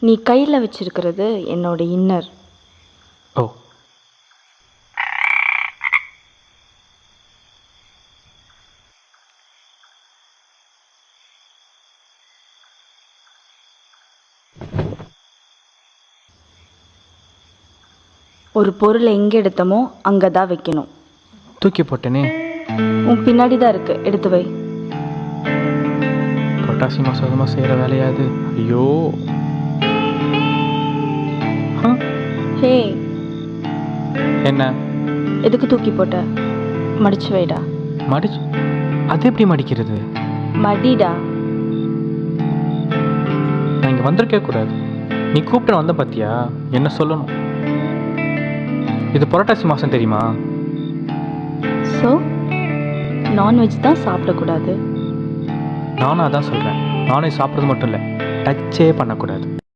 நீ கையில் வச்சிருக்கிறது என்னோட இன்னர். ஓ, ஒரு பொருளை எங்கே எடுத்தோமோ அங்கே தான் வைக்கணும். தூக்கி போட்டேனே. உன் பின்னாடி தான் இருக்கு, எடுத்து வை. புரட்டாசி மாதமாக செய்கிற வேலையாது. ஐயோ. ஹே, என்ன? எதுக்கு தூக்கி போட்ட? மடிச்சு வைடா. மடிச்சு? அது எப்படி மடிக்கிறது? மடிடா. நான் இங்கே வந்திருக்கே கூடாது. நீ கூப்பிட்டு வந்த பார்த்தியா? என்ன சொல்லணும்? இது புரட்டாசி மாதம் தெரியுமா? ஸோ நான்வெஜ் தான் சாப்பிடக்கூடாது. நானும் அதான் சொல்கிறேன். நான்வெஜ் சாப்பிட்றது மட்டும் இல்லை, டச்சே பண்ணக்கூடாது.